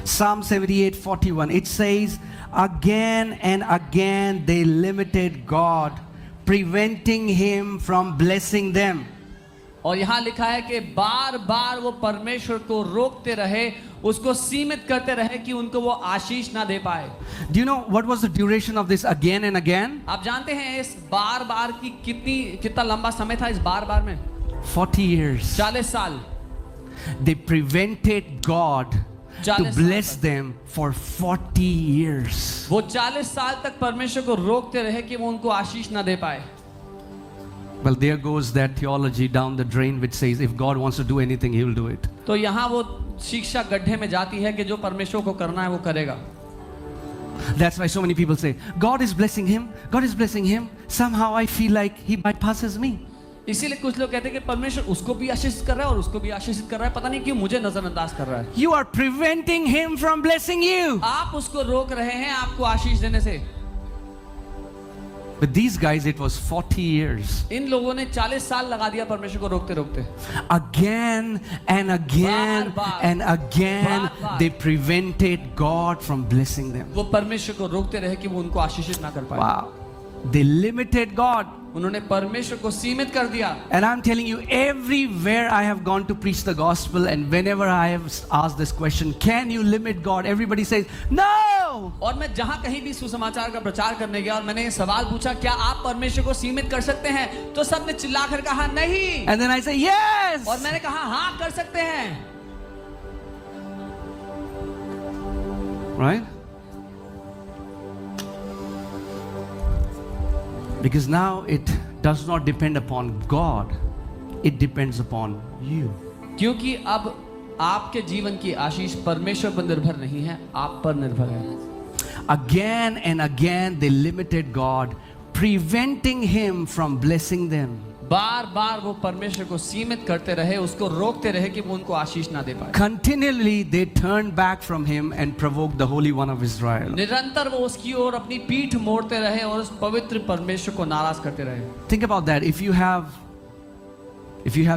Psalm 78:41, it says, again and again they limited God, preventing him from blessing them. और यहाँ लिखा है कि बार बार वो परमेश्वर को रोकते रहे, उसको सीमित करते रहे कि उनको वो आशीष ना दे पाए. Do you know what was the duration of this again and again? आप जानते हैं इस बार बार की कितना लंबा समय था इस बार बार में? 40 years. 40 साल. They prevented God to 40 bless them for 40 years. वो 40 साल तक परमेश्वर को रोकते रहे कि वो उनको आशीष ना दे पाए. Well, there goes that theology down the drain which says if God wants to do anything, he will do it. तो यहाँ वो शिक्षा गड्ढे में जाती है कि जो परमेश्वर को करना है वो करेगा. That's why so many people say, God is blessing him, God is blessing him. Somehow I feel like he bypasses me. इसीलिए कुछ लोग कहते हैं कि परमेश्वर उसको भी आशीषित कर रहा है और उसको भी आशीषित कर रहा है, पता नहीं क्यों मुझे नजरअंदाज कर रहा है. You are preventing him from blessing you. आप उसको रोक रहे हैं आपको आशीष देने से. With these guys, it was 40 years. इन लोगों ने 40 साल लगा दिया परमेश्वर को रोकते रोकते. Again and again bar, and again, bar. they prevented God from blessing them. वो परमेश्वर को रोकते रहे कि वो उनको आशीषित ना कर पाए. Wow. They limited God. उन्होंने परमेश्वर को सीमित कर दिया. And I'm telling you, everywhere I have gone to preach the gospel, and whenever I have asked this question, can you limit God? Everybody says, no! और मैं जहां कहीं भी सुसमाचार का प्रचार करने गया और मैंने ये सवाल पूछा, क्या आप परमेश्वर को सीमित कर सकते हैं? तो सबने चिल्लाकर कहा नहीं. And then I say, yes! और मैंने कहा हाँ कर सकते हैं. Right? Because now it does not depend upon God, it depends upon you. क्योंकि अब आपके जीवन की आशीष परमेश्वर पर निर्भर नहीं है, आप पर निर्भर है. Again and again they limited God, preventing him from blessing them. बार बार वो परमेश्वर को सीमित करते रहे, उसको रोकते रहे कि वो उनको आशीष ना दे पाए. Continually they turned back from him and provoked the Holy One of Israel. निरंतर वो उसकी ओर अपनी पीठ मोड़ते रहे और उस पवित्र परमेश्वर को नाराज करते रहे. Think about that. If you have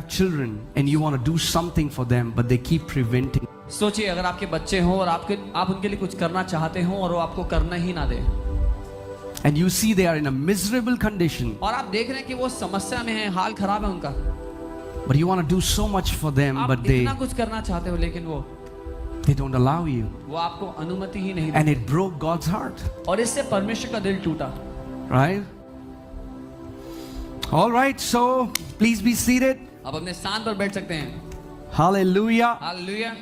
children and you want to do something for them, but they keep preventing. सोचिए अगर आपके बच्चे हों और आप उनके लिए कुछ करना चाहते हो और वो आपको करना ही ना दे. And you see they are in a miserable condition. और आप देख रहे हैं कि वो समस्या में हैं, हाल खराब है उनका. But you want to do so much for them, आप but इतना कुछ करना चाहते हो लेकिन they don't allow you. वो आपको अनुमति ही नहीं And देते. it broke God's heart. और इससे परमेश्वर का दिल टूटा. Right? All right, so please be seated. अब अपने स्थान पर बैठ सकते हैं. Hallelujah. हालेलुया.